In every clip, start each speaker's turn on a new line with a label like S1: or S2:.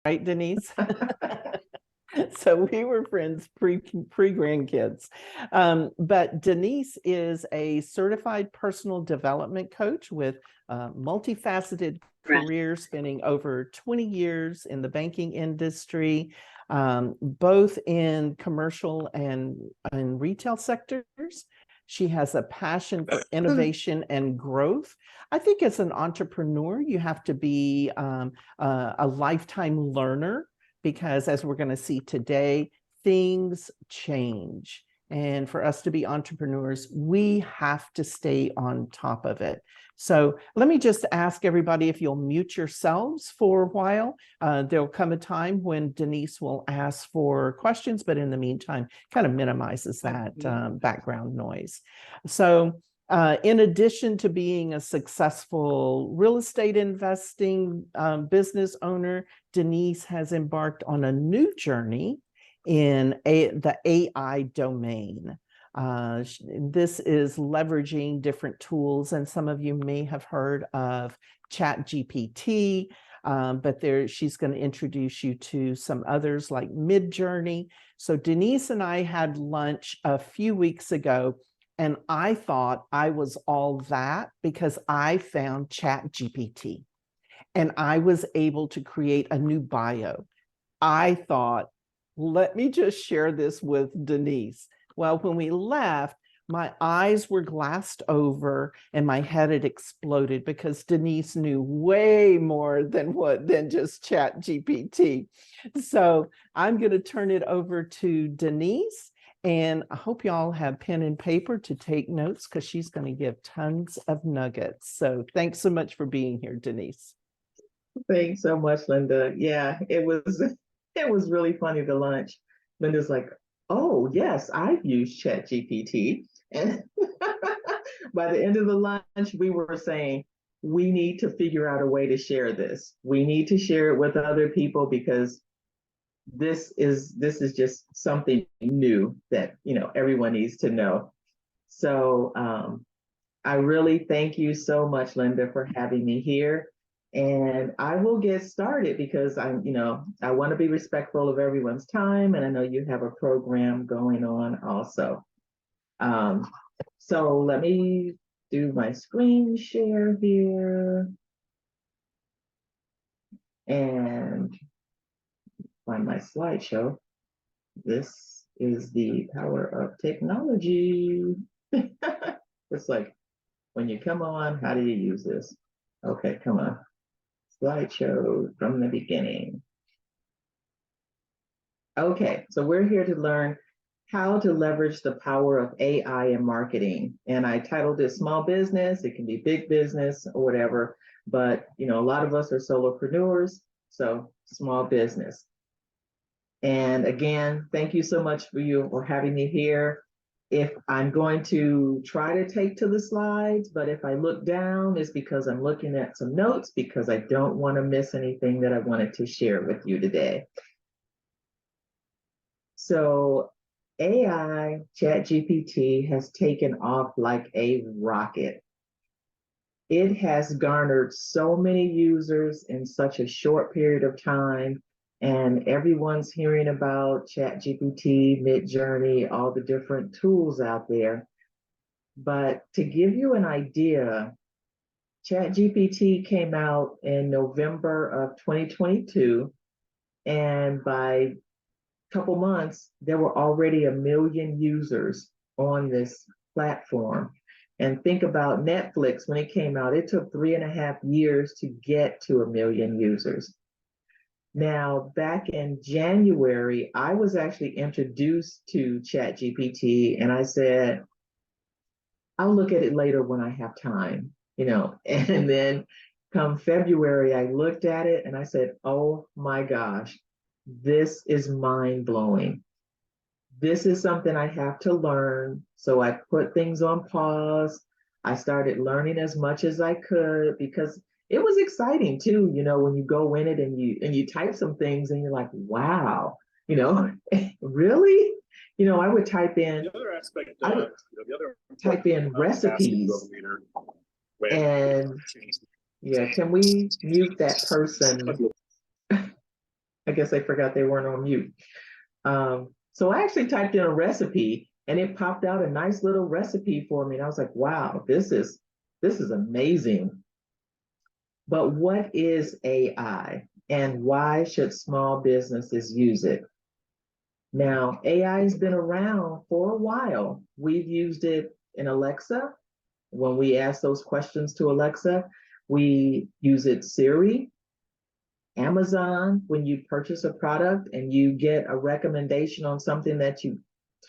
S1: right, Denise? So we were friends pre grandkids. But Denise is a certified personal development coach with a multifaceted career, spending over 20 years in the banking industry, both in commercial and retail sectors. She has a passion for innovation and growth. I think as an entrepreneur, you have to be a lifetime learner because, as we're going to see today, things change. And for us to be entrepreneurs, we have to stay on top of it. So let me just ask everybody if you'll mute yourselves for a while. There'll come a time when Denise will ask for questions, but in the meantime, kind of minimizes that background noise. So in addition to being a successful real estate investing business owner, Denise has embarked on a new journey in the AI domain. This is leveraging different tools, and some of you may have heard of ChatGPT, but she's going to introduce you to some others like Midjourney. So Denise and I had lunch a few weeks ago, and I thought I was all that because I found ChatGPT and I was able to create a new bio. I thought, let me just share this with Denise. Well, when we left, my eyes were glassed over and my head had exploded because Denise knew way more than just ChatGPT. So I'm going to turn it over to Denise. And I hope y'all have pen and paper to take notes because she's going to give tons of nuggets. So thanks so much for being here, Denise.
S2: Thanks so much, Linda. Yeah, it was really funny, the lunch. Linda's like, oh yes, I've used ChatGPT. And by the end of the lunch, we were saying, we need to figure out a way to share this. We need to share it with other people because this is just something new that everyone needs to know. So I really thank you so much, Linda, for having me here. And I will get started because I want to be respectful of everyone's time, and I know you have a program going on also. So let me do my screen share here and find my slideshow. This is the power of technology. It's like, when you come on, how do you use this? Okay, come on. Slideshow from the beginning. Okay, so we're here to learn how to leverage the power of AI in marketing. And I titled it Small Business. It can be big business or whatever, but a lot of us are solopreneurs, so small business. And again, thank you so much for having me here. If I'm going to try to take to the slides, but if I look down, it's because I'm looking at some notes because I don't want to miss anything that I wanted to share with you today. So AI, ChatGPT, has taken off like a rocket. It has garnered so many users in such a short period of time, and everyone's hearing about ChatGPT, Midjourney, all the different tools out there. But to give you an idea, ChatGPT came out in November of 2022, and by a couple months, there were already 1 million users on this platform. And think about Netflix. When it came out, it took 3.5 years to get to 1 million users. Now, back in January, I was actually introduced to ChatGPT, and I said, I'll look at it later when I have time, And then come February, I looked at it and I said, oh my gosh, this is mind blowing. This is something I have to learn. So I put things on pause. I started learning as much as I could because it was exciting too, when you go in it and you type some things and you're like, wow, really? I would type in recipes. And yeah, can we mute that person? I guess they forgot they weren't on mute. So I actually typed in a recipe and it popped out a nice little recipe for me. And I was like, wow, this is amazing. But what is AI and why should small businesses use it? Now, AI has been around for a while. We've used it in Alexa. When we ask those questions to Alexa, we use it Siri, Amazon, when you purchase a product and you get a recommendation on something that you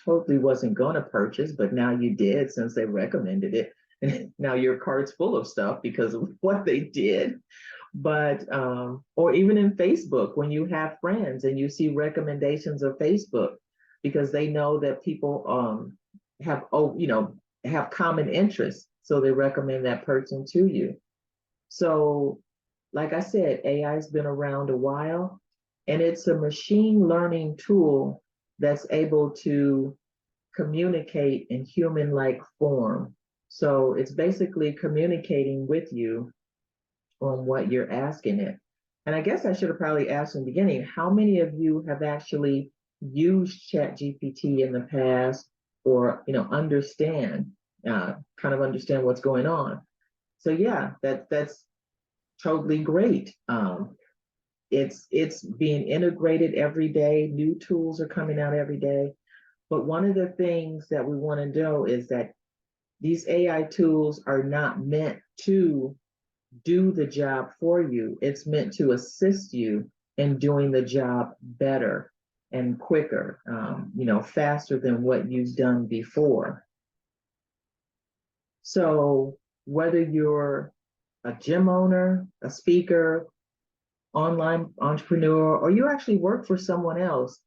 S2: totally wasn't going to purchase, but now you did since they recommended it. And now your cart's full of stuff because of what they did. But or even in Facebook, when you have friends and you see recommendations of Facebook, because they know that people have have common interests, so they recommend that person to you. So, like I said, AI has been around a while, and it's a machine learning tool that's able to communicate in human-like form. So it's basically communicating with you on what you're asking it. And I guess I should have probably asked in the beginning, how many of you have actually used ChatGPT in the past, or understand, kind of understand what's going on? So yeah, that's totally great. It's being integrated every day. New tools are coming out every day. But one of the things that we want to know is that these AI tools are not meant to do the job for you. It's meant to assist you in doing the job better and quicker, faster than what you've done before. So whether you're a gym owner, a speaker, online entrepreneur, or you actually work for someone else,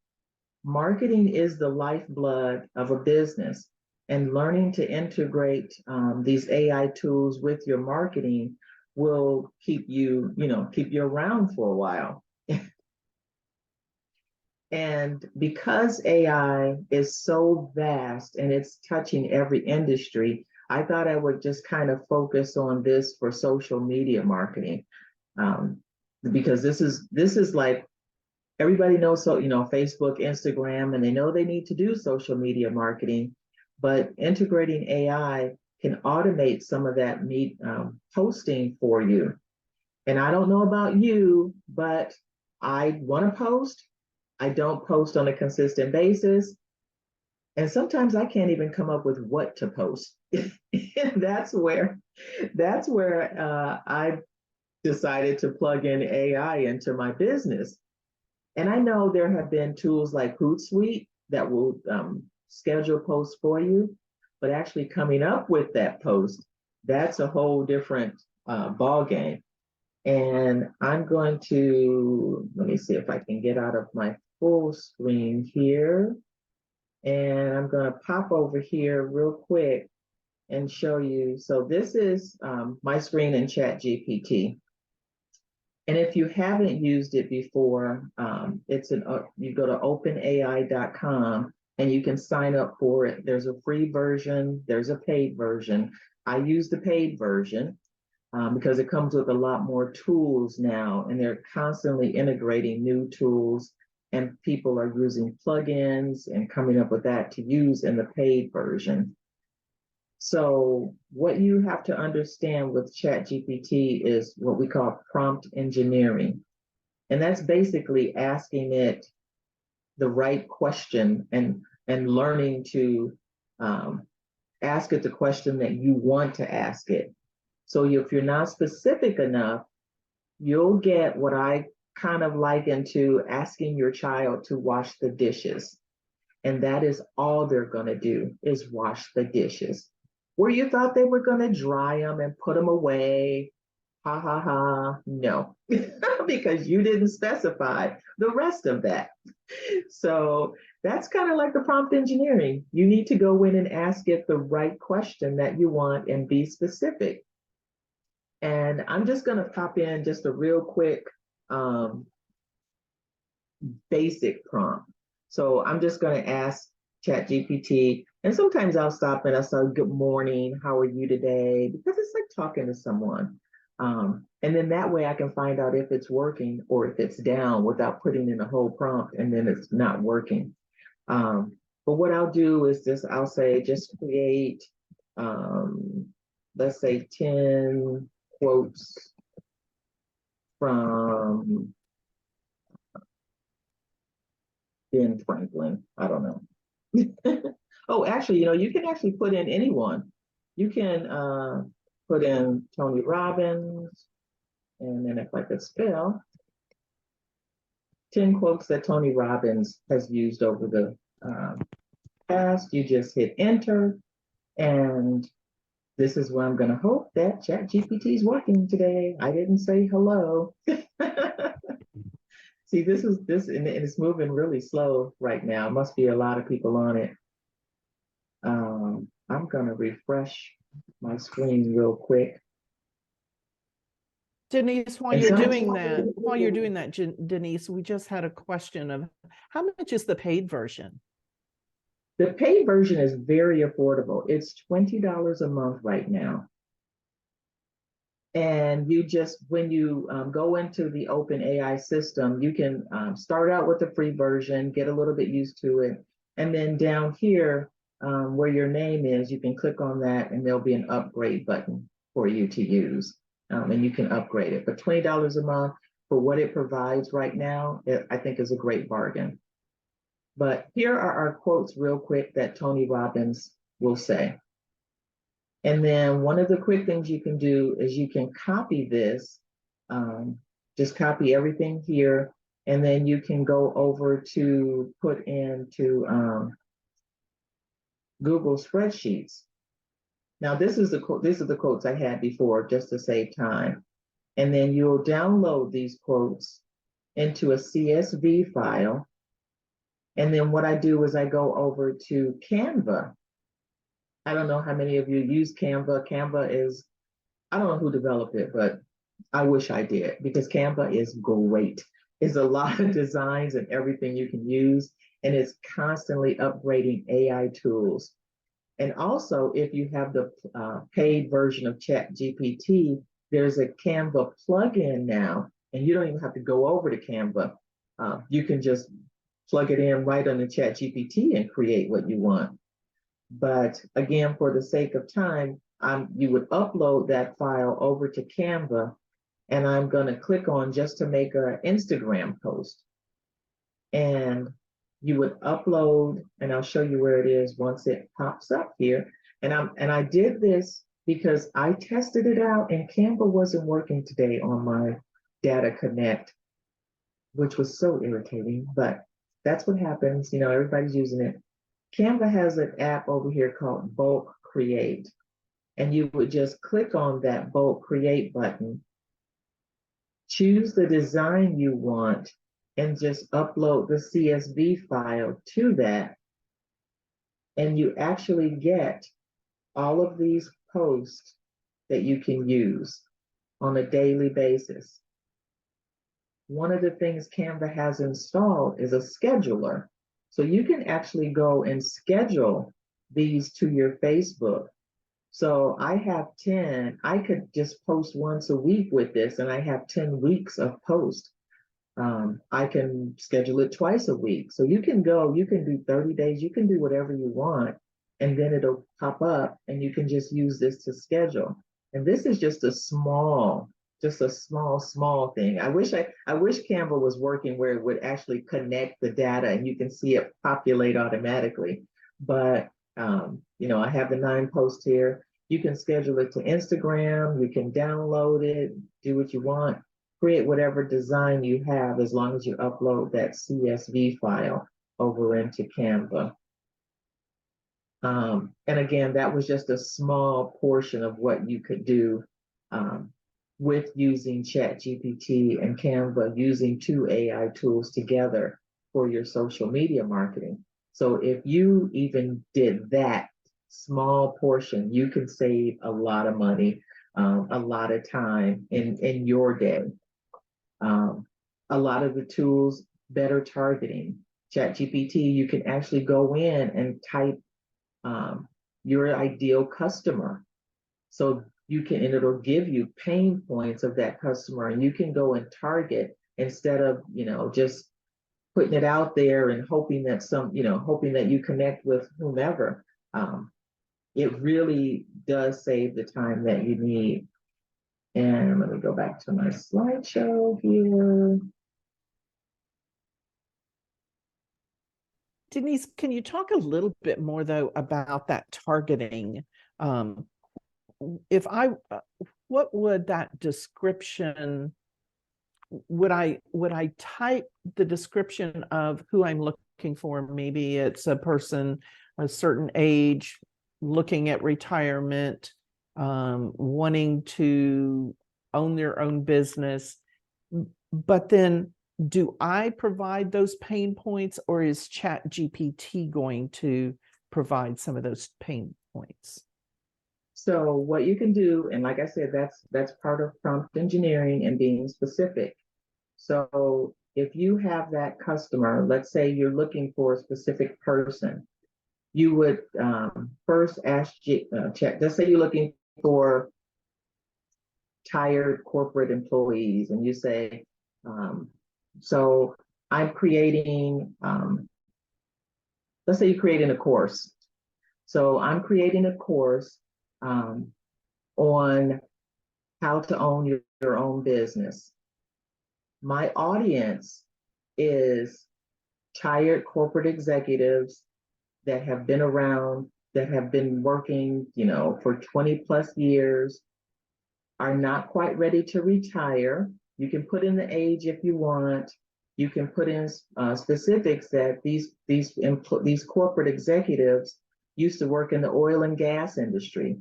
S2: marketing is the lifeblood of a business. And learning to integrate these AI tools with your marketing will keep you around for a while. And because AI is so vast and it's touching every industry, I thought I would just kind of focus on this for social media marketing, because this is like everybody knows, so Facebook, Instagram, and they know they need to do social media marketing, but integrating AI can automate some of that posting for you. And I don't know about you, but I want to post. I don't post on a consistent basis. And sometimes I can't even come up with what to post. that's where I decided to plug in AI into my business. And I know there have been tools like Hootsuite that will schedule posts for you, but actually coming up with that post, that's a whole different ball game. And I'm going to, let me see if I can get out of my full screen here. And I'm going to pop over here real quick and show you. So this is my screen in ChatGPT. And if you haven't used it before, you go to openai.com and you can sign up for it. There's a free version, there's a paid version. I use the paid version because it comes with a lot more tools now, and they're constantly integrating new tools, and people are using plugins and coming up with that to use in the paid version. So what you have to understand with ChatGPT is what we call prompt engineering. And that's basically asking it the right question and learning to ask it the question that you want to ask it. So if you're not specific enough, you'll get what I kind of liken to asking your child to wash the dishes. And that is all they're going to do is wash the dishes. Where you thought they were going to dry them and put them away, ha ha ha, no, because you didn't specify the rest of that. So that's kind of like the prompt engineering. You need to go in and ask it the right question that you want and be specific. And I'm just going to pop in just a real quick basic prompt. So I'm just going to ask ChatGPT, and sometimes I'll stop and I'll say, good morning, how are you today? Because it's like talking to someone. And then that way I can find out if it's working or if it's down without putting in a whole prompt and then it's not working. But what I'll do is I'll say just create, let's say 10 quotes from Ben Franklin. I don't know. Oh, actually, you can actually put in anyone. You can put in Tony Robbins, and then if I could spell, 10 quotes that Tony Robbins has used over the past. You just hit enter, and this is where I'm going to hope that ChatGPT is working today. I didn't say hello. See, and it's moving really slow right now. Must be a lot of people on it. I'm going to refresh my screen real quick.
S1: Denise, while you're doing that, Denise, we just had a question of how much is the paid version?
S2: The paid version is very affordable. It's $20 a month right now. And when you go into the OpenAI system, you can start out with the free version, get a little bit used to it. And then down here, where your name is, you can click on that and there'll be an upgrade button for you to use. And you can upgrade it. But $20 a month for what it provides right now, I think is a great bargain. But here are our quotes real quick that Tony Robbins will say. And then one of the quick things you can do is you can copy this, just copy everything here, and then you can go over to put into Google Spreadsheets. Now these are the quotes I had before just to save time. And then you'll download these quotes into a CSV file. And then what I do is I go over to Canva. I don't know how many of you use Canva. Canva is, I don't know who developed it, but I wish I did because Canva is great. It's a lot of designs and everything you can use, and it's constantly upgrading AI tools. And also, if you have the paid version of ChatGPT, there's a Canva plugin now, and you don't even have to go over to Canva. You can just plug it in right on the ChatGPT and create what you want. But again, for the sake of time, you would upload that file over to Canva, and I'm going to click on just to make an Instagram post. And you would upload, and I'll show you where it is once it pops up here. And I did this because I tested it out, and Canva wasn't working today on my Data Connect, which was so irritating, but that's what happens. Everybody's using it. Canva has an app over here called Bulk Create, and you would just click on that Bulk Create button, choose the design you want, and just upload the CSV file to that, and you actually get all of these posts that you can use on a daily basis. One of the things Canva has installed is a scheduler. So you can actually go and schedule these to your Facebook. So I have 10, I could just post once a week with this, and I have 10 weeks of post. I can schedule it twice a week. So you can do 30 days, you can do whatever you want, and then it'll pop up and you can just use this to schedule. And this is just a small thing. I wish Canva was working where it would actually connect the data and you can see it populate automatically. But I have the 9 posts here. You can schedule it to Instagram, you can download it, do what you want, create whatever design you have as long as you upload that CSV file over into Canva. And again, that was just a small portion of what you could do with using ChatGPT and Canva, using 2 AI tools together for your social media marketing. So if you even did that small portion, you can save a lot of money, a lot of time in your day. A lot of the tools, better targeting. ChatGPT, you can actually go in and type your ideal customer. So and it'll give you pain points of that customer, and you can go and target instead of, just putting it out there and hoping that hoping that you connect with whomever. It really does save the time that you need. And let me go back to my slideshow here.
S1: Denise, can you talk a little bit more though about that targeting? If I, what would that description, would I type the description of who I'm looking for? Maybe it's a person a certain age, looking at retirement, wanting to own their own business. But then do I provide those pain points, or is ChatGPT going to provide some of those pain points?
S2: So what you can do, and like I said, that's part of prompt engineering and being specific. So if you have that customer, let's say you're looking for a specific person, you would first ask Chat. Let's say you're looking for tired corporate employees, and you say, so I'm creating, let's say you're creating a course. So I'm creating a course on how to own your own business. My audience is tired corporate executives that have been around, that have been working, for 20 plus years, are not quite ready to retire. You can put in the age if you want. You can put in specifics that these corporate executives used to work in the oil and gas industry.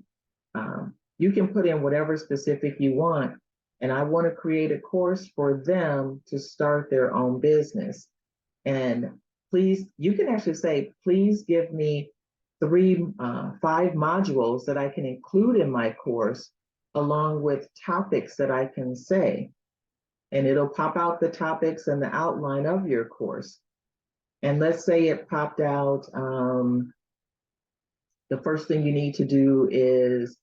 S2: You can put in whatever specific you want. And I want to create a course for them to start their own business. And please, you can actually say, please give me 5 modules that I can include in my course, along with topics that I can say. And it'll pop out the topics and the outline of your course. And let's say it popped out, the first thing you need to do is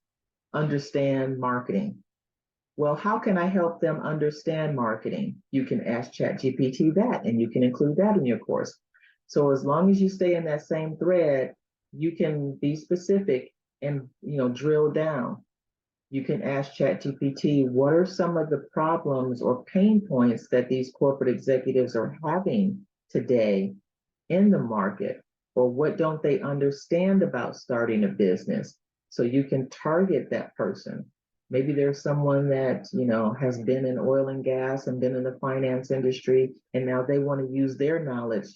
S2: understand marketing. Well, how can I help them understand marketing? You can ask ChatGPT that, and you can include that in your course. So as long as you stay in that same thread, you can be specific and drill down. You can ask ChatGPT, what are some of the problems or pain points that these corporate executives are having today in the market? Or what don't they understand about starting a business? So you can target that person. Maybe there's someone that, has been in oil and gas and been in the finance industry, and now they want to use their knowledge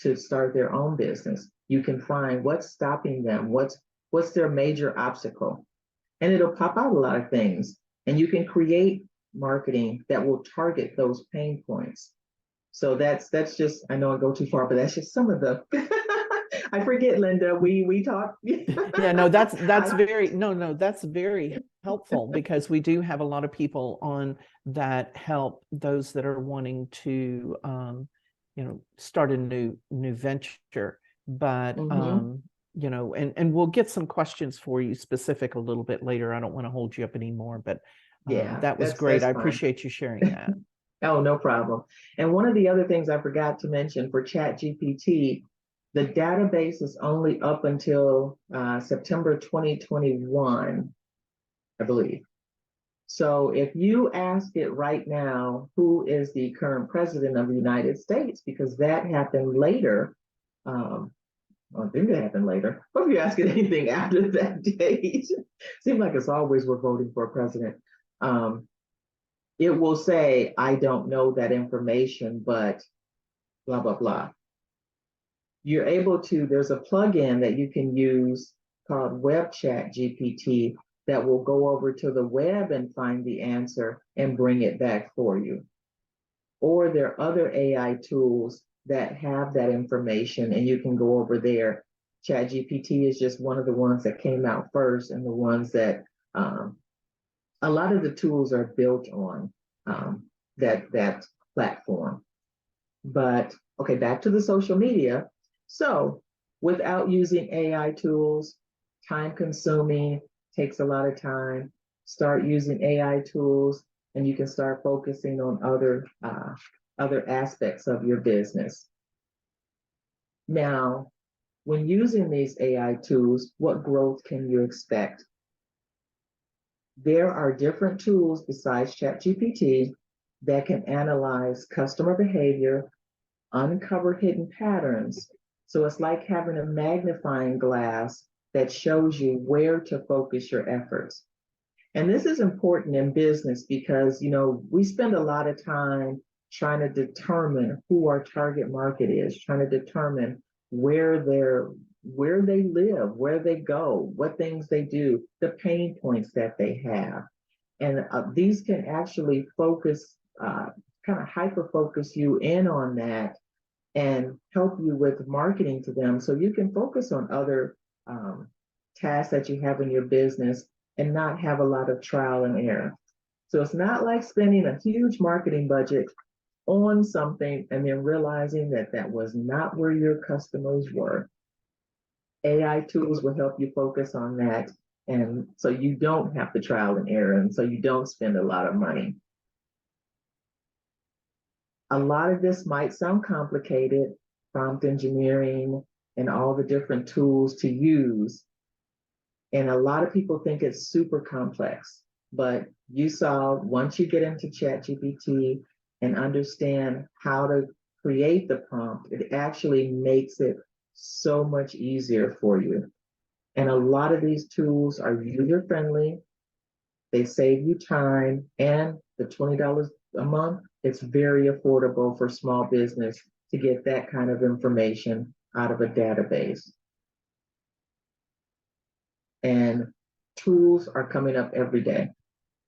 S2: to start their own business. You can find what's stopping them, what's their major obstacle. And it'll pop out a lot of things. And you can create marketing that will target those pain points. So that's just, I know I go too far, but that's just some of the I forget, Linda, we talked.
S1: Yeah, no, that's very helpful, because we do have a lot of people on that help those that are wanting to start a new venture. But and we'll get some questions for you specific a little bit later. I don't want to hold you up anymore, but
S2: yeah,
S1: that was great. I appreciate you sharing that.
S2: Oh, no problem. And one of the other things I forgot to mention for ChatGPT, the database is only up until September 2021, I believe. So if you ask it right now, who is the current president of the United States, because that happened later, I think that happened later. But if you ask it anything after that date, seems like it's always we're voting for a president. It will say, I don't know that information, but blah, blah, blah. You're able to, there's a plugin that you can use called Web Chat GPT that will go over to the web and find the answer and bring it back for you. Or there are other AI tools that have that information, and you can go over there. ChatGPT is just one of the ones that came out first, and the ones that a lot of the tools are built on that platform. But okay, back to the social media. So without using AI tools, time consuming, takes a lot of time. start using AI tools, and you can start focusing on other aspects of your business. Now, when using these AI tools, what growth can you expect? There are different tools besides ChatGPT that can analyze customer behavior, uncover hidden patterns. So it's like having a magnifying glass that shows you where to focus your efforts. And this is important in business because, we spend a lot of time trying to determine who our target market is, trying to determine where they live, where they go, what things they do, the pain points that they have. And these can actually focus, kind of hyper focus you in on that and help you with marketing to them so you can focus on other tasks that you have in your business and not have a lot of trial and error. So it's not like spending a huge marketing budget on something and then realizing that that was not where your customers were. AI tools will help you focus on that. And so you don't have the trial and error, and so you don't spend a lot of money. A lot of this might sound complicated, prompt engineering and all the different tools to use. And a lot of people think it's super complex, but you saw once you get into ChatGPT and understand how to create the prompt, it actually makes it so much easier for you. And a lot of these tools are user friendly. They save you time, and the $20 a month, it's very affordable for small business to get that kind of information out of a database. And tools are coming up every day.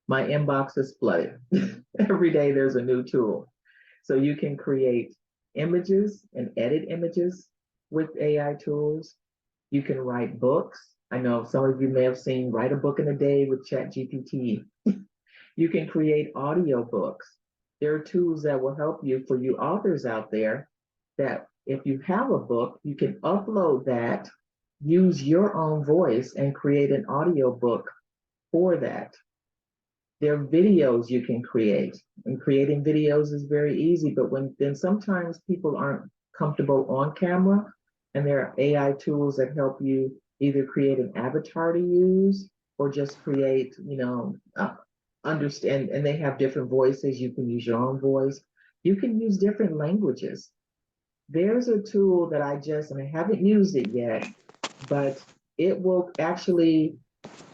S2: My inbox is flooded. Every day there's a new tool. So you can create images and edit images with AI tools. You can write books. I know some of you may have seen Write a Book in a Day with ChatGPT. You can create audio books. There are tools that will help you, for you authors out there, that if you have a book, you can upload that, use your own voice, and create an audio book for that. There are videos you can create, and creating videos is very easy, but then sometimes people aren't comfortable on camera, and there are AI tools that help you either create an avatar to use or just create, understand, and they have different voices. You can use your own voice. You can use different languages. There's a tool that and I haven't used it yet, but it will actually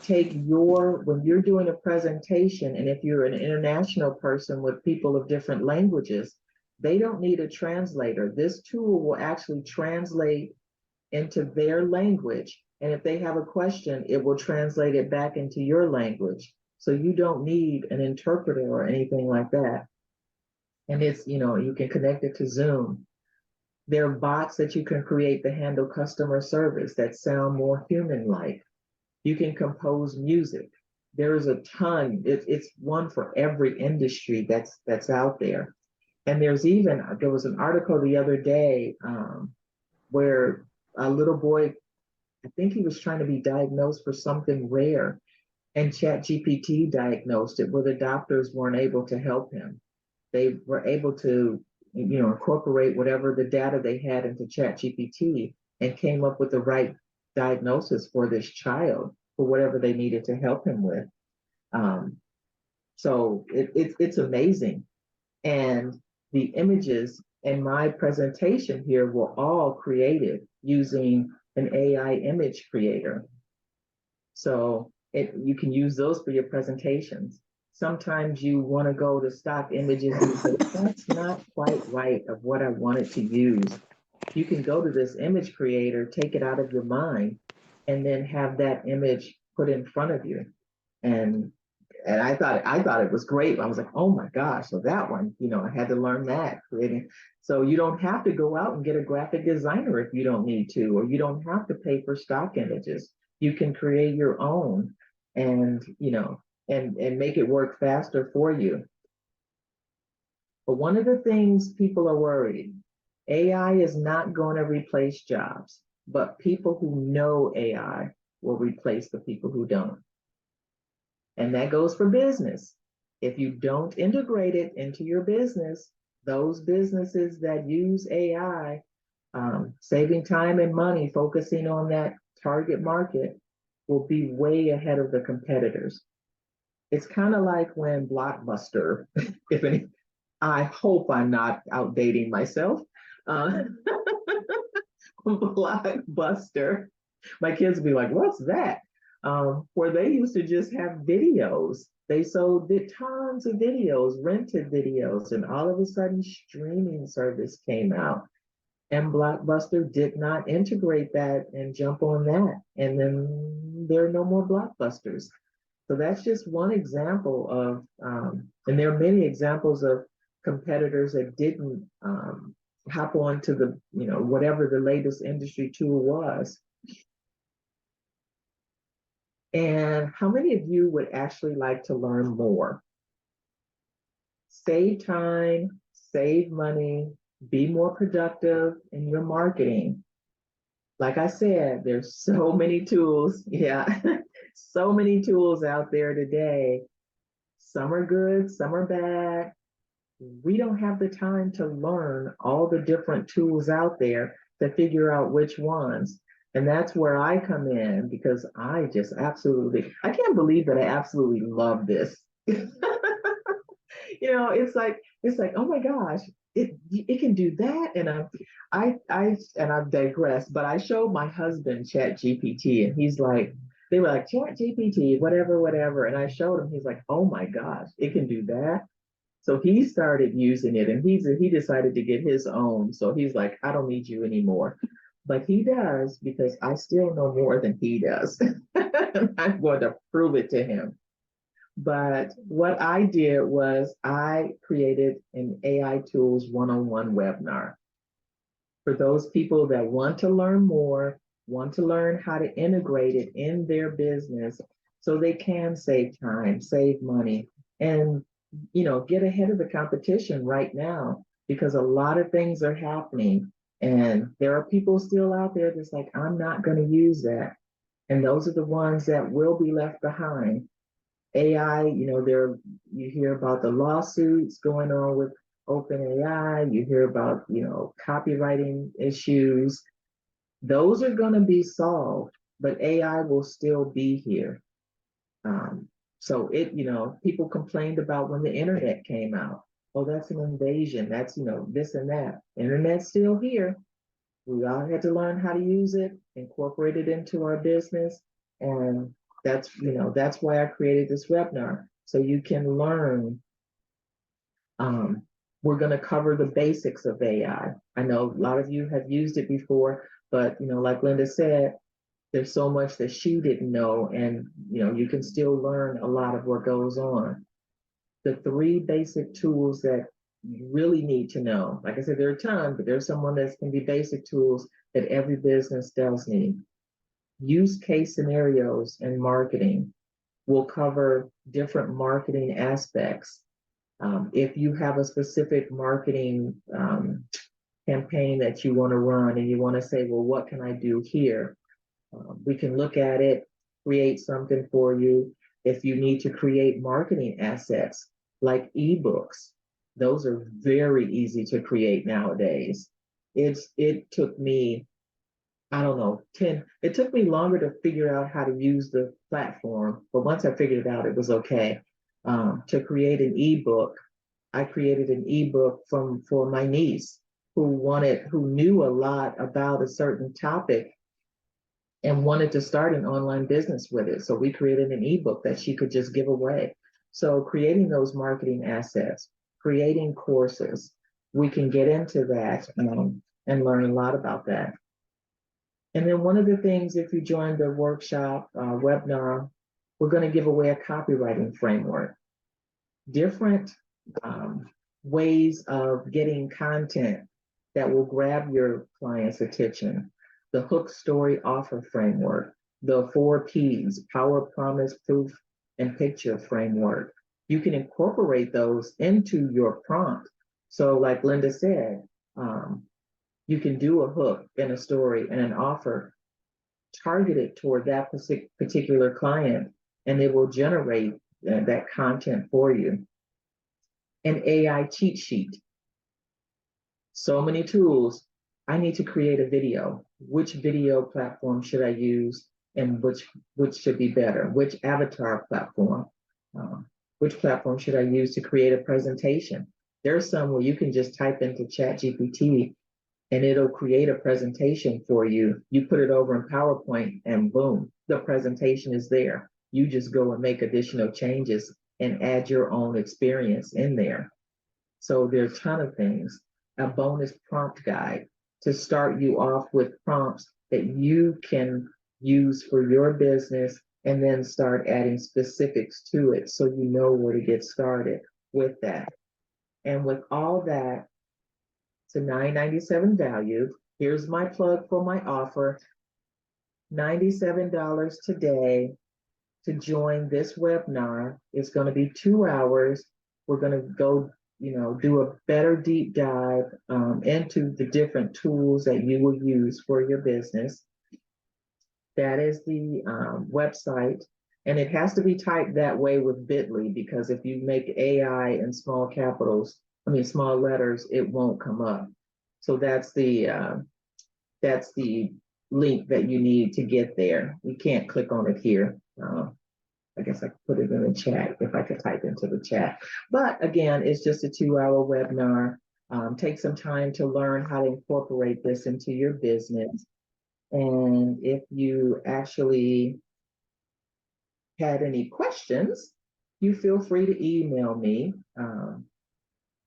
S2: take when you're doing a presentation, and if you're an international person with people of different languages, they don't need a translator. This tool will actually translate into their language. And if they have a question, it will translate it back into your language. So you don't need an interpreter or anything like that. And it's, you can connect it to Zoom. There are bots that you can create to handle customer service that sound more human-like. You can compose music. There is a ton. It's one for every industry that's out there. And there was an article the other day where a little boy, I think he was trying to be diagnosed for something rare, and ChatGPT diagnosed it where the doctors weren't able to help him. They were able to, incorporate whatever the data they had into ChatGPT and came up with the right diagnosis for this child for whatever they needed to help him with. So it's amazing. And the images in my presentation here were all created using an AI image creator. So you can use those for your presentations. Sometimes you want to go to stock images and say, that's not quite right of what I wanted to use. You can go to this image creator, take it out of your mind, and then have that image put in front of you. And I thought it was great. I was like, oh my gosh, so that one, I had to learn that creating. So you don't have to go out and get a graphic designer if you don't need to, or you don't have to pay for stock images. You can create your own and, and make it work faster for you. But one of the things people are worried, AI is not going to replace jobs, but people who know AI will replace the people who don't. And that goes for business. If you don't integrate it into your business, those businesses that use AI, saving time and money, focusing on that target market, will be way ahead of the competitors. It's kind of like when Blockbuster, if any, I hope I'm not outdating myself. Uh, Blockbuster, my kids would be like, "What's that?" Where they used to just have videos. They sold did tons of videos, rented videos, and all of a sudden, streaming service came out, and Blockbuster did not integrate that and jump on that, and then there are no more Blockbusters. So that's just one example of, and there are many examples of competitors that didn't hop on to the, whatever the latest industry tool was. And how many of you would actually like to learn more? Save time, save money, be more productive in your marketing. Like I said, there's so many tools. Yeah, so many tools out there today. Some are good, some are bad. We don't have the time to learn all the different tools out there to figure out which ones. And that's where I come in, because I just absolutely, I can't believe that I absolutely love this. It's like, oh my gosh, it can do that. And I've digressed, but I showed my husband Chat GPT, and he's like, they were like, Chat GPT, whatever, whatever. And I showed him, he's like, oh my gosh, it can do that. So he started using it, and he decided to get his own. So he's like, I don't need you anymore. But he does, because I still know more than he does. I'm going to prove it to him. But what I did was I created an AI Tools one-on-one webinar for those people that want to learn more, want to learn how to integrate it in their business so they can save time, save money, and get ahead of the competition right now, because a lot of things are happening, and there are people still out there that's like, I'm not going to use that. And those are the ones that will be left behind. AI, you hear about the lawsuits going on with OpenAI, you hear about, copywriting issues. Those are going to be solved, but AI will still be here. So people complained about when the internet came out. Oh, that's an invasion. That's, this and that. Internet's still here. We all had to learn how to use it, incorporate it into our business. And that's why I created this webinar. So you can learn. We're going to cover the basics of AI. I know a lot of you have used it before, but like Linda said, there's so much that she didn't know, and you can still learn a lot of what goes on. The three basic tools that you really need to know, like I said, there are tons, but there's someone that can be basic tools that every business does need. Use case scenarios in marketing. We'll cover different marketing aspects. If you have a specific marketing campaign that you want to run, and you want to say, well, what can I do here? We can look at it, create something for you. If you need to create marketing assets like ebooks, those are very easy to create nowadays. It took me, I don't know, it took me longer to figure out how to use the platform, but once I figured it out, it was okay. To create an ebook, I created an ebook for my niece who knew a lot about a certain topic and wanted to start an online business with it. So we created an ebook that she could just give away. So creating those marketing assets, creating courses, we can get into that and learn a lot about that. And then one of the things, if you join the workshop webinar, we're going to give away a copywriting framework. Different ways of getting content that will grab your client's attention. The hook, story, offer framework, the 4 Ps, power, promise, proof, and picture framework. You can incorporate those into your prompt. So like Linda said, you can do a hook and a story and an offer targeted toward that particular client, and it will generate that content for you. An AI cheat sheet. So many tools. I need to create a video. Which video platform should I use, and which should be better? Which avatar platform? Which platform should I use to create a presentation? There's some where you can just type into ChatGPT and it'll create a presentation for you. You put it over in PowerPoint and boom, the presentation is there. You just go and make additional changes and add your own experience in there. So there are a ton of things. A bonus prompt guide to start you off with prompts that you can use for your business, and then start adding specifics to it so you know where to get started with that. And with all that, it's a $9.97 value. Here's my plug for my offer. $97 today to join this webinar. It's going to be 2 hours. We're going to go, do a better deep dive into the different tools that you will use for your business. That is the website. And it has to be typed that way with Bitly, because if you make AI in small letters, it won't come up. So that's the link that you need to get there. You can't click on it here. I guess I could put it in the chat if I could type into the chat. But again, it's just a 2-hour webinar. Take some time to learn how to incorporate this into your business. And if you actually had any questions, you feel free to email me.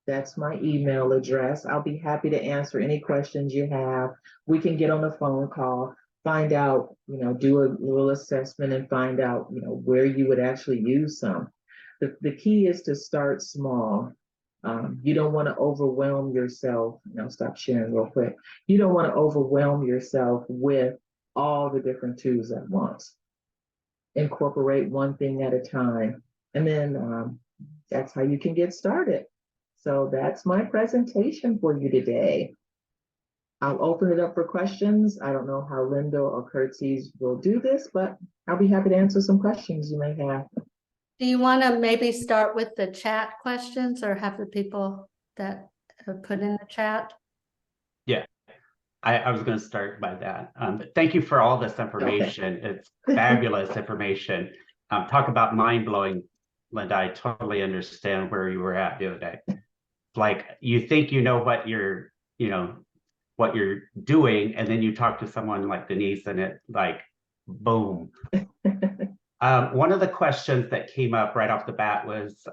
S2: That's my email address. I'll be happy to answer any questions you have. We can get on a phone call, find out, do a little assessment and find out, where you would actually use some. The key is to start small. You don't want to overwhelm yourself. I'll stop sharing real quick. You don't want to overwhelm yourself with all the different tools at once. Incorporate one thing at a time. And then that's how you can get started. So that's my presentation for you today. I'll open it up for questions. I don't know how Linda or Curtsies will do this, but I'll be happy to answer some questions you may have.
S3: Do you want to maybe start with the chat questions, or have the people that have put in the chat?
S4: Yeah, I was going to start by that. But thank you for all this information. Okay. It's fabulous information. Talk about mind-blowing, Linda. I totally understand where you were at the other day. Like, you think you know what you're doing, and then you talk to someone like Denise, and it like, boom. One of the questions that came up right off the bat was,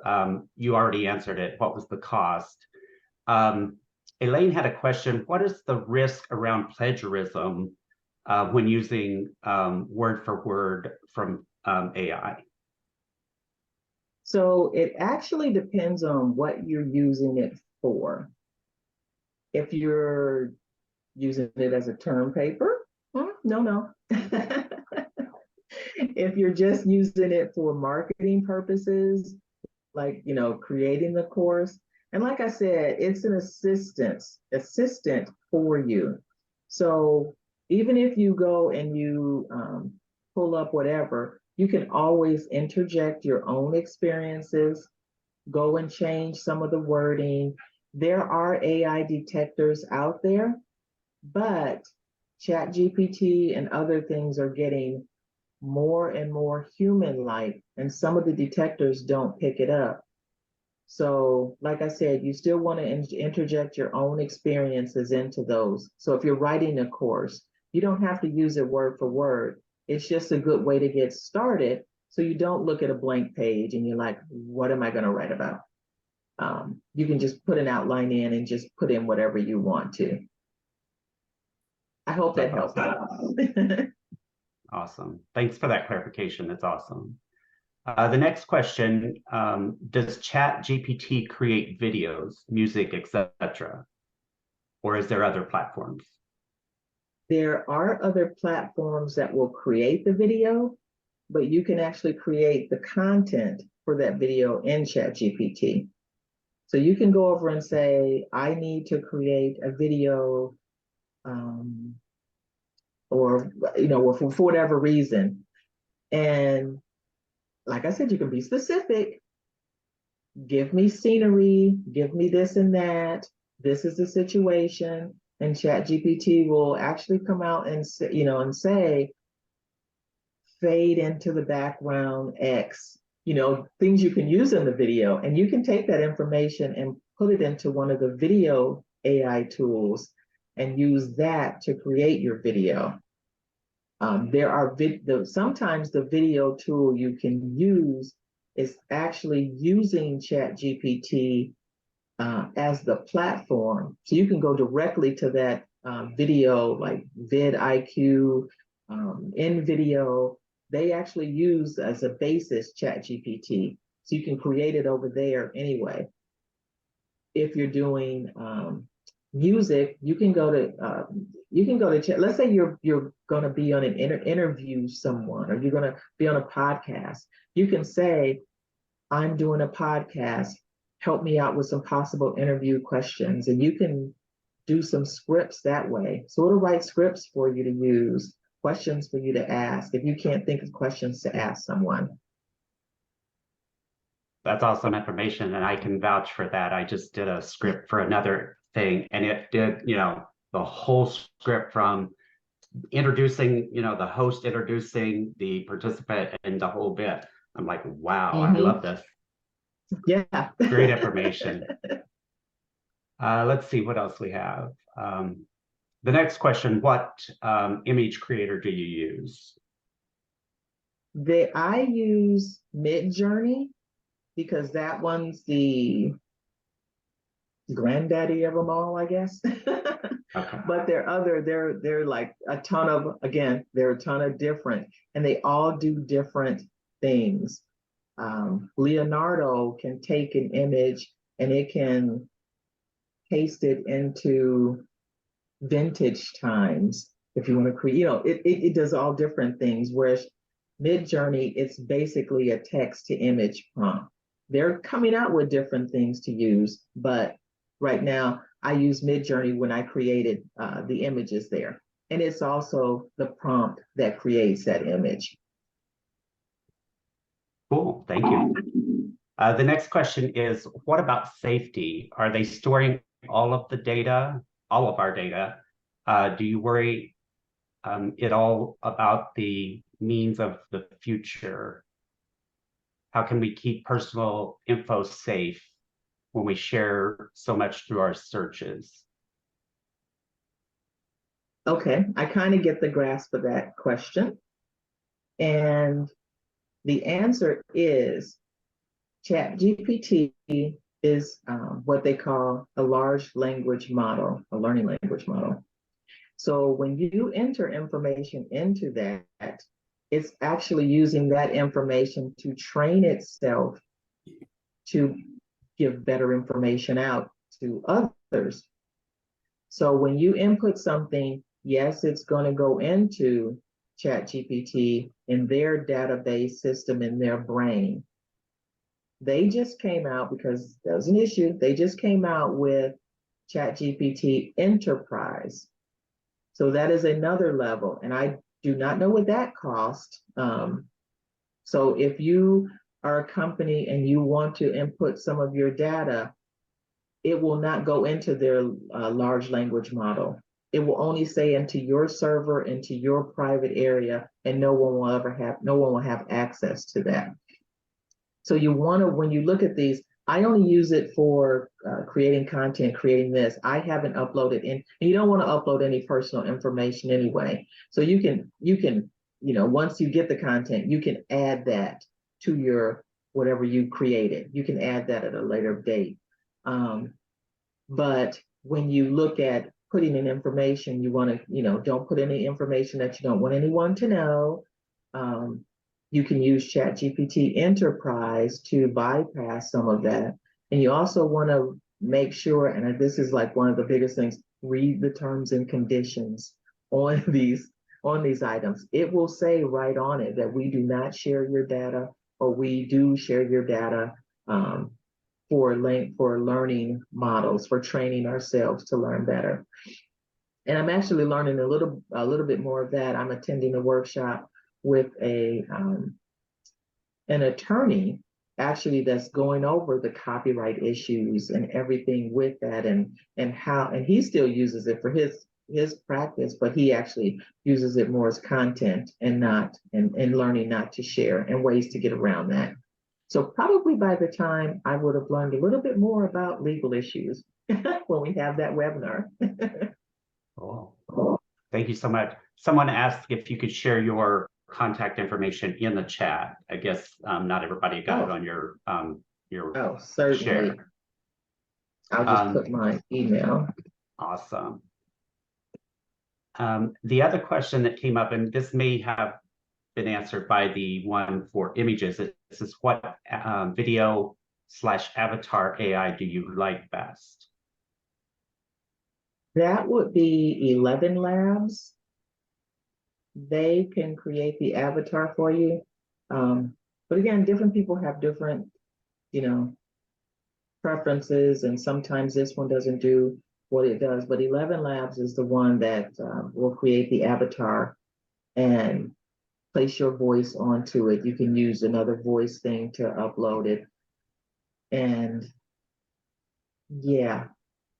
S4: you already answered it. What was the cost? Elaine had a question. What is the risk around plagiarism when using word for word from AI?
S2: So it actually depends on what you're using it for. If you're using it as a term paper, no. If you're just using it for marketing purposes, like, creating the course, and like I said, it's an assistant for you. So even if you go and you pull up whatever, you can always interject your own experiences, go and change some of the wording. There are AI detectors out there, but ChatGPT and other things are getting more and more human-like, and some of the detectors don't pick it up. So like I said, you still want to interject your own experiences into those. So if you're writing a course, you don't have to use it word for word. It's just a good way to get started, so you don't look at a blank page and you're like, what am I going to write about? You can just put an outline in and just put in whatever you want to. I hope that helps.
S4: Awesome. Thanks for that clarification. That's awesome. The next question, does ChatGPT create videos, music, etc.? Or is there other platforms?
S2: There are other platforms that will create the video, but you can actually create the content for that video in ChatGPT. So you can go over and say, I need to create a video, or for whatever reason. And like I said, you can be specific. Give me scenery, give me this and that. This is the situation. And ChatGPT will actually come out and say, and say, fade into the background X, things you can use in the video. And you can take that information and put it into one of the video AI tools and use that to create your video. There are sometimes the video tool you can use is actually using ChatGPT as the platform. So you can go directly to that video, like vidIQ, InVideo. They actually use as a basis ChatGPT. So you can create it over there anyway. If you're doing music, you can go to chat. Let's say you're going to be on an interview someone, or you're going to be on a podcast. You can say, I'm doing a podcast, help me out with some possible interview questions. And you can do some scripts that way. So it'll write scripts for you to use, questions for you to ask if you can't think of questions to ask someone.
S4: That's awesome information, and I can vouch for that. I just did a script for another thing, and it did, the whole script from introducing, the host introducing the participant and the whole bit. I'm like, wow, I love this.
S2: Yeah.
S4: Great information. Let's see what else we have. The next question, what image creator do you use?
S2: I use Midjourney because that one's the granddaddy of them all, I guess.
S4: Okay.
S2: But they're like a ton of different, and they all do different things. Leonardo can take an image and it can paste it into vintage times. If you want to create, it does all different things. Whereas Midjourney, it's basically a text to image prompt. They're coming out with different things to use, but right now I use Midjourney when I created the images there. And it's also the prompt that creates that image.
S4: Cool, thank you. The next question is, what about safety? Are they storing all of the data, all of our data? Do you worry at all about the means of the future? How can we keep personal info safe when we share so much through our searches?
S2: Okay, I kind of get the grasp of that question. And the answer is ChatGPT is what they call a large language model, a learning language model. So when you enter information into that, it's actually using that information to train itself to give better information out to others. So when you input something, yes, it's going to go into ChatGPT in their database system in their brain. They just came out, because that was an issue, they just came out with ChatGPT Enterprise. So that is another level, and I do not know what that costs. So if you are a company and you want to input some of your data, it will not go into their large language model. It will only say into your server, into your private area, and no one will have access to that. So you want to, when you look at these, I only use it for creating content, creating this. I haven't uploaded in, and you don't want to upload any personal information anyway. So you can, once you get the content, you can add that to your, whatever you created. You can add that at a later date. But when you look at putting in information, you want to, don't put any information that you don't want anyone to know. You can use ChatGPT Enterprise to bypass some of that. And you also want to make sure, and this is like one of the biggest things, read the terms and conditions on these items. It will say right on it that we do not share your data, or we do share your data for learning models, for training ourselves to learn better. And I'm actually learning a little bit more of that. I'm attending a workshop with an an attorney actually that's going over the copyright issues and everything with that, and how, and he still uses it for his practice, but he actually uses it more as content and not and learning not to share and ways to get around that. So probably by the time I would have learned a little bit more about legal issues when we have that webinar.
S4: Cool. Thank you so much. Someone asked if you could share your contact information in the chat. I guess not everybody got it on your
S2: Oh, certainly.
S4: share.
S2: I'll just put my email.
S4: Awesome. The other question that came up, and this may have been answered by the one for images, this is what video / avatar AI do you like best?
S2: That would be 11 Labs. They can create the avatar for you. But again, different people have different, preferences, and sometimes this one doesn't do what it does. But 11 Labs is the one that will create the avatar and place your voice onto it. You can use another voice thing to upload it. And yeah,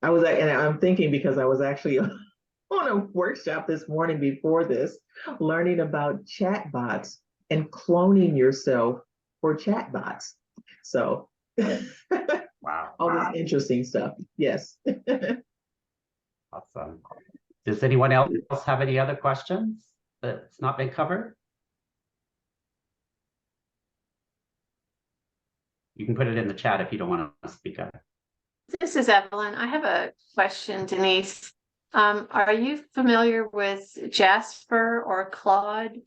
S2: and I'm thinking, because I was actually on a workshop this morning before this, learning about chatbots and cloning yourself for chatbots. So
S4: Wow.
S2: all this interesting stuff. Yes.
S4: Awesome. Does anyone else have any other questions that's not been covered? You can put it in the chat if you don't want to speak up.
S5: This is Evelyn. I have a question, Denise. Are you familiar with Jasper or Claude,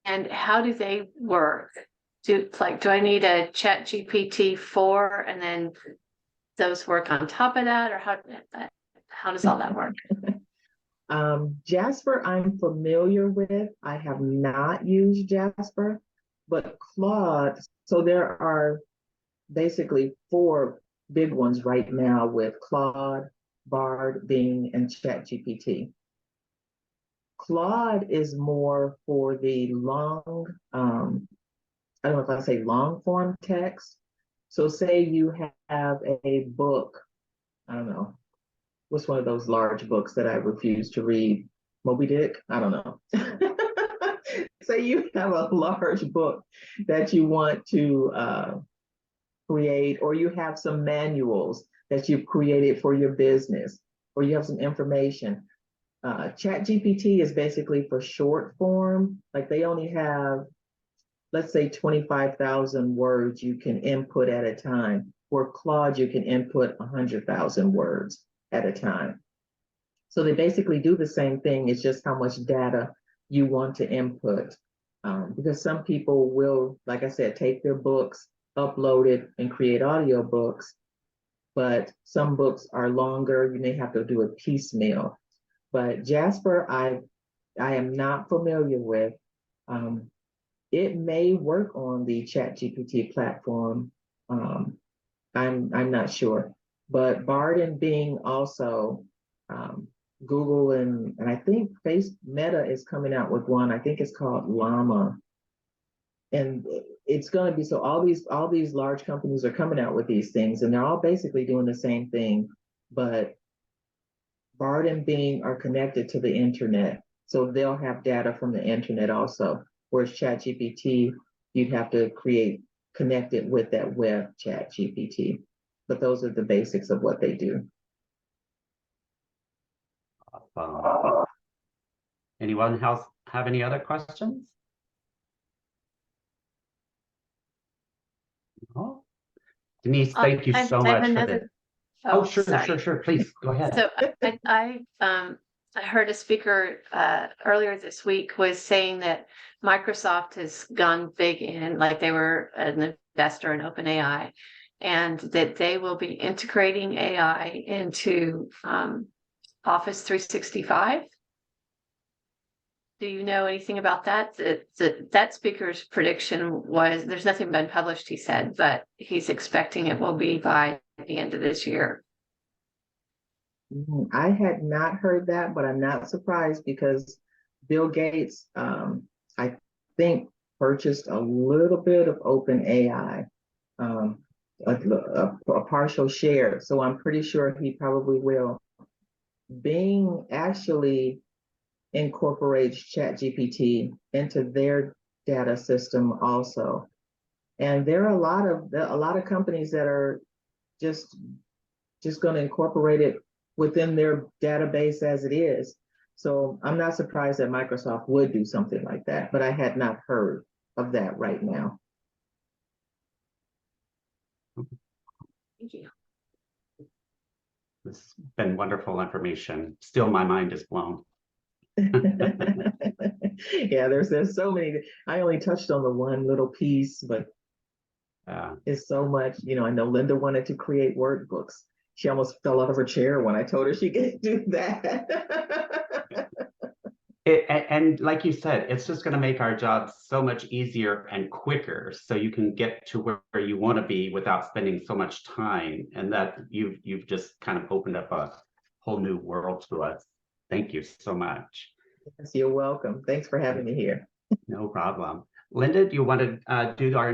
S5: and how do they work? Do I need a ChatGPT 4 and then those work on top of that, or how does all that work?
S2: Jasper, I'm familiar with. I have not used Jasper, but Claude. So there are basically 4 big ones right now with Claude, Bard, Bing, and ChatGPT. Claude is more for the long, I don't know if I say long form text. So say you have a book, I don't know, what's one of those large books that I refuse to read? Moby Dick? I don't know. Say you have a large book that you want to create, or you have some manuals that you've created for your business, or you have some information. ChatGPT is basically for short form. Like they only have, let's say, 25,000 words you can input at a time. For Claude, you can input 100,000 words at a time. So they basically do the same thing. It's just how much data you want to input. Because some people will, like I said, take their books, upload it, and create audio books. But some books are longer. You may have to do a piecemeal. But Jasper, I am not familiar with. It may work on the ChatGPT platform. I'm not sure. But Bard and Bing also, Google and I think Meta is coming out with one. I think it's called Llama. And it's going to be, so all these large companies are coming out with these things, and they're all basically doing the same thing, but Bard and Bing are connected to the internet. So they'll have data from the internet also. Whereas ChatGPT, you'd have to connect it with that web ChatGPT. But those are the basics of what they do.
S4: Anyone else have any other questions? Oh. Denise, thank you so much for this. Oh, sure,
S5: sorry.
S4: sure. Please go ahead.
S5: So I heard a speaker earlier this week was saying that Microsoft has gone big in, like they were an investor in OpenAI, and that they will be integrating AI into Office 365. Do you know anything about that? That speaker's prediction was, there's nothing been published, he said, but he's expecting it will be by the end of this year.
S2: I had not heard that, but I'm not surprised because Bill Gates, I think purchased a little bit of OpenAI, a partial share. So I'm pretty sure he probably will. Bing actually incorporates ChatGPT into their data system also. And there are a lot of companies that are just going to incorporate it within their database as it is. So I'm not surprised that Microsoft would do something like that, but I had not heard of that right now.
S5: Thank you.
S4: This has been wonderful information. Still, my mind is blown.
S2: Yeah, there's so many. I only touched on the one little piece, but it's so much. I know Linda wanted to create workbooks. She almost fell out of her chair when I told her she could do that.
S4: And like you said, it's just going to make our jobs so much easier and quicker, so you can get to where you want to be without spending so much time. And that you've just kind of opened up a whole new world to us. Thank you so much.
S2: Yes, you're welcome. Thanks for having me here.
S4: No problem. Linda, do you want to do our